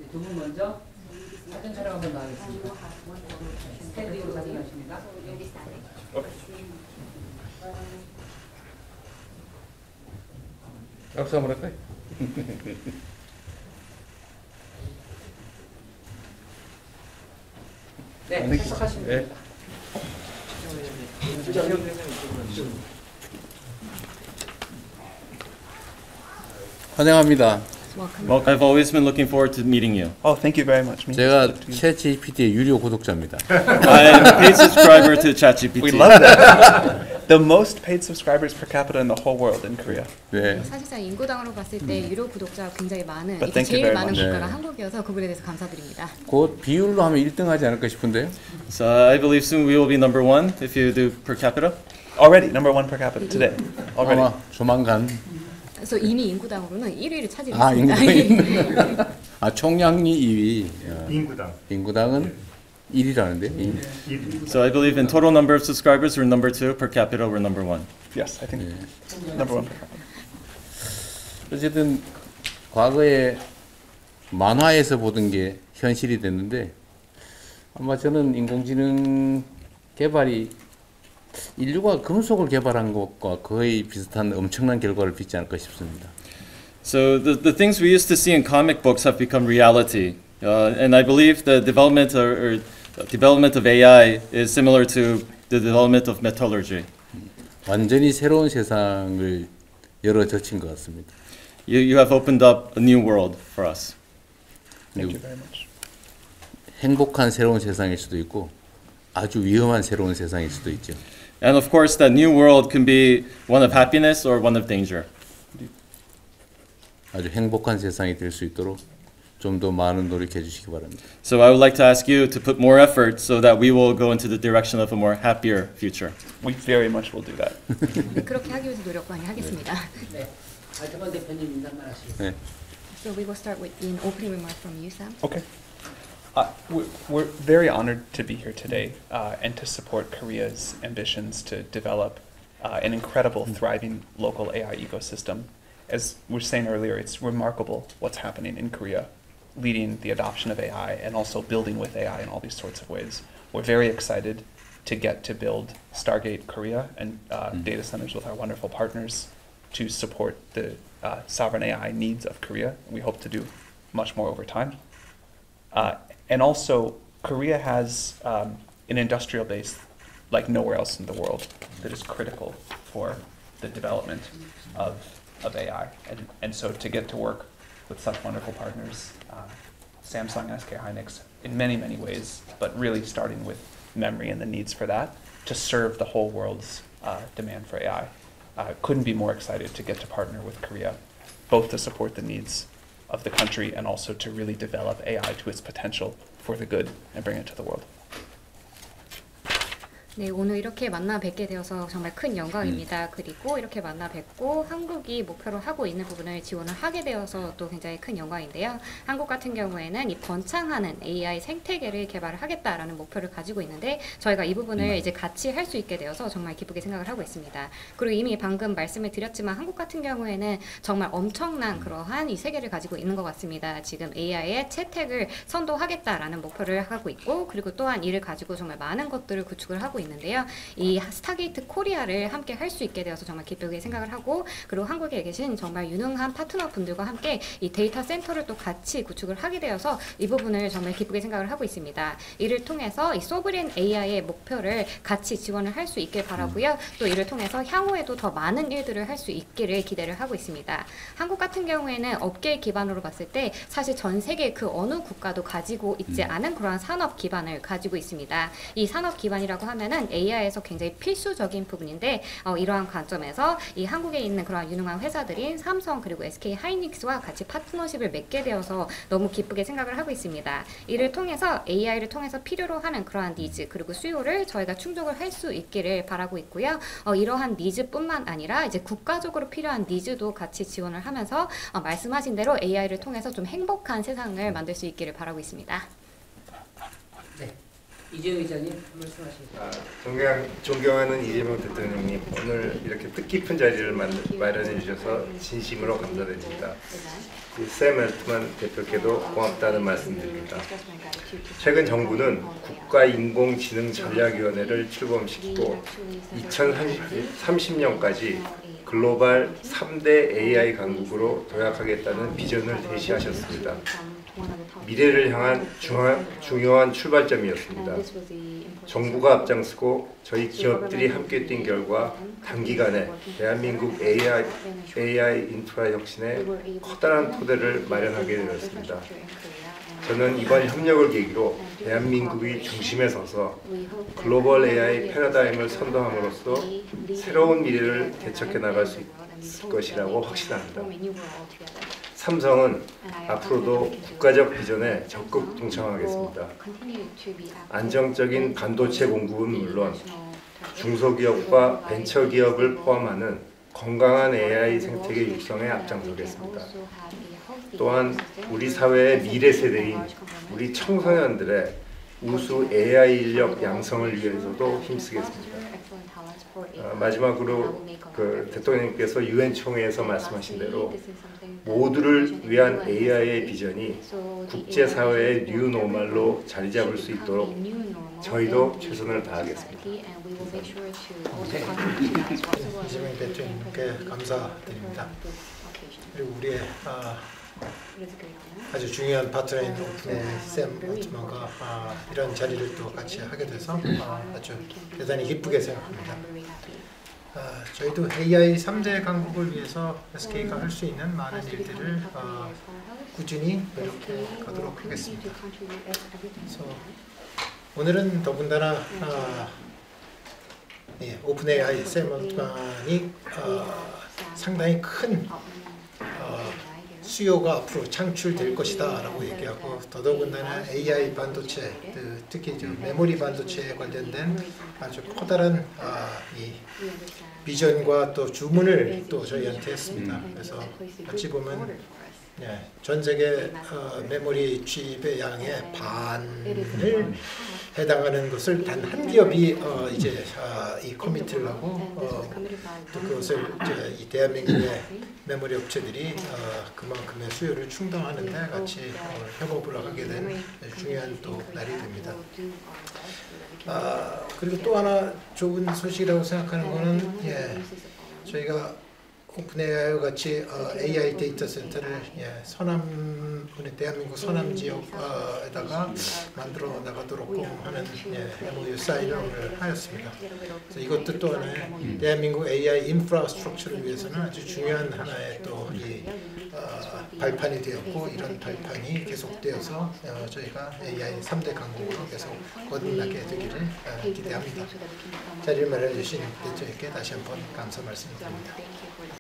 두 분 먼저 사진 촬영 한번 나가겠습니다. 스탠딩으로 사진 하십니다. 박수 한번 할까요? 네, 시작하시면 됩니다. 환영합니다. Well, I've always been looking forward to meeting you. Oh, thank you very much. 제가 챗GPT의 유료 구독자입니다. I am a paid subscriber to We ChatGPT. love that. The most paid subscribers per capita in the whole world in Korea. 네. 사실상 인구당으로 봤을 때 유료 구독자가 굉장히 많은 But 이게 thank you 제일 very 많은 much. 국가가 네. 한국이어서 그 부분에 대해서 감사드립니다. 곧 비율로 하면 1등 하지 않을까 싶은데요. So I believe soon we will be number one if you do per capita. Already number one per capita today. Already. 아마 조만간. 그래서 이미 인구당으로는 1위를 차지했습니다. 아, 인구당. 아, 총량리 2위. 인구당. 인구당은 1위라는데. So I believe in total number of subscribers we're number two, per capita we're number one. Yes, I think number one per capita. 어쨌든 과거에 만화에서 보던 게 현실이 됐는데 아마 저는 인공지능 개발이 인류가 금속을 개발한 것과 거의 비슷한 엄청난 결과를 빚지 않을까 싶습니다. So the things we used to see in comic books have become reality. And I believe the development development of AI is similar to the development of metallurgy. 완전히 새로운 세상을 열어젖힌 것 같습니다. You have opened up a new world for us. Thank you very much. 행복한 새로운 세상일 수도 있고 아주 위험한 새로운 세상일 수도 있죠. And of course, that new world can be one of happiness or one of danger. 아주 행복한 세상이 될 수 있도록 좀 더 많은 노력해 주시기 바랍니다. So I would like to ask you to put more effort so that we will go into the direction of a more happier future. We very much will do that. 그렇게 하기 위해서 노력 많이 하겠습니다. 네, 알트만 대표님 인사말 하시겠습니다. 네. So we will start with an opening remark from you, Sam. Okay. We're very honored to be here today and to support Korea's ambitions to develop an incredible, thriving local AI ecosystem. As we were saying earlier, it's remarkable what's happening in Korea, leading the adoption of AI and also building with AI in all these sorts of ways. We're very excited to get to build Stargate Korea and data centers with our wonderful partners to support the sovereign AI needs of Korea. We hope to do much more over time. And also, Korea has an industrial base like nowhere else in the world that is critical for the development of AI. And so to get to work with such wonderful partners, Samsung, SK Hynix, in many, many ways, but really starting with memory and the needs for that, to serve the whole world's demand for AI. Couldn't be more excited to get to partner with Korea, both to support the needs of the country and also to really develop AI to its potential for the good and bring it to the world. 네, 오늘 이렇게 만나 뵙게 되어서 정말 큰 영광입니다. 그리고 이렇게 만나 뵙고 한국이 목표로 하고 있는 부분을 지원을 하게 되어서 또 굉장히 큰 영광인데요. 한국 같은 경우에는 이 번창하는 AI 생태계를 개발을 하겠다라는 목표를 가지고 있는데 저희가 이 부분을 이제 같이 할 수 있게 되어서 정말 기쁘게 생각을 하고 있습니다. 그리고 이미 방금 말씀을 드렸지만 한국 같은 경우에는 정말 엄청난 그러한 이 세계를 가지고 있는 것 같습니다. 지금 AI의 채택을 선도하겠다라는 목표를 하고 있고 그리고 또한 이를 가지고 정말 많은 것들을 구축을 하고 있는데요. 이 스타게이트 코리아를 함께 할 수 있게 되어서 정말 기쁘게 생각을 하고 그리고 한국에 계신 정말 유능한 파트너 분들과 함께 이 데이터 센터를 또 같이 구축을 하게 되어서 이 부분을 정말 기쁘게 생각을 하고 있습니다. 이를 통해서 이 소브린 AI의 목표를 같이 지원을 할 수 있길 바라고요. 또 이를 통해서 향후에도 더 많은 일들을 할 수 있기를 기대를 하고 있습니다. 한국 같은 경우에는 업계 기반으로 봤을 때 사실 전 세계 그 어느 국가도 가지고 있지 않은 그러한 산업 기반을 가지고 있습니다. 이 산업 기반이라고 하면은 AI에서 굉장히 필수적인 부분인데 이러한 관점에서 이 한국에 있는 그러한 유능한 회사들인 삼성 그리고 SK 하이닉스와 같이 파트너십을 맺게 되어서 너무 기쁘게 생각을 하고 있습니다. 이를 통해서 AI를 통해서 필요로 하는 그러한 니즈 그리고 수요를 저희가 충족을 할 수 있기를 바라고 있고요. 이러한 니즈뿐만 아니라 이제 국가적으로 필요한 니즈도 같이 지원을 하면서 말씀하신 대로 AI를 통해서 좀 행복한 세상을 만들 수 있기를 바라고 있습니다. 네, 이재용 의장님 말씀하십니다. 존경하는 이재명 대통령님, 오늘 이렇게 뜻깊은 자리를 마련해 주셔서 진심으로 감사드립니다. 샘 엘트만 대표께도 고맙다는 말씀드립니다. 최근 정부는 국가인공지능전략위원회를 출범시키고 2030년까지 글로벌 3대 AI 강국으로 도약하겠다는 비전을 제시하셨습니다. 미래를 향한 중요한 출발점이었습니다. 정부가 앞장서고 저희 기업들이 함께 뛴 결과 단기간에 대한민국 AI 인프라 혁신에 커다란 토대를 마련하게 되었습니다. 저는 이번 협력을 계기로 대한민국이 중심에 서서 글로벌 AI 패러다임을 선도함으로써 새로운 미래를 개척해 나갈 수 있을 것이라고 확신합니다. 삼성은 앞으로도 국가적 비전에 적극 동참하겠습니다. 안정적인 반도체 공급은 물론 중소기업과 벤처기업을 포함하는 건강한 AI 생태계 육성에 앞장서겠습니다. 또한 우리 사회의 미래 세대인 우리 청소년들의 우수 AI 인력 양성을 위해서도 힘쓰겠습니다. 마지막으로 대통령님께서 유엔 총회에서 말씀하신 대로 모두를 위한 AI의 비전이 국제사회의 뉴노멀로 자리 잡을 수 있도록 저희도 최선을 다하겠습니다. 이재명 대통령께 감사드립니다. 그리고 우리의 아주 중요한 파트너인 샘 올트만과 이런 자리를 또 같이 하게 돼서 아주 대단히 기쁘게 생각합니다. 저희도 AI 3대 강국을 위해서 SK가 할 수 있는 많은 일들을 꾸준히 노력해 가도록 하겠습니다. 그래서 오늘은 더군다나 오픈 AI 샘 올트만이 상당히 큰 수요가 앞으로 창출될 것이다 라고 얘기하고, 더더군다나 AI 반도체, 특히 메모리 반도체에 관련된 아주 커다란 이 비전과 또 주문을 또 저희한테 했습니다. 그래서 어찌 보면 전 세계 메모리 칩의 양의 반을 해당하는 것을 단 한 기업이 이제 이 커미트를 하고 또 그것을 이 대한민국의 메모리 업체들이 그만큼의 수요를 충당하는 데 같이 협업을 하게 된 중요한 또 날이 됩니다. 그리고 또 하나 좋은 소식이라고 생각하는 것은 저희가 오픈AI와 같이 AI 데이터 센터를 우리 대한민국 서남 지역에다가 만들어 나가도록 하는 MOU 사인을 오늘 하였습니다. 그래서 이것도 또 하나의 대한민국 AI 인프라스트럭처를 위해서는 아주 중요한 하나의 또 이 발판이 되었고, 이런 발판이 계속되어서 저희가 AI 3대 강국으로 계속 거듭나게 되기를 기대합니다. 자리를 마련해 주신 대통령께 다시 한번 감사 말씀드립니다.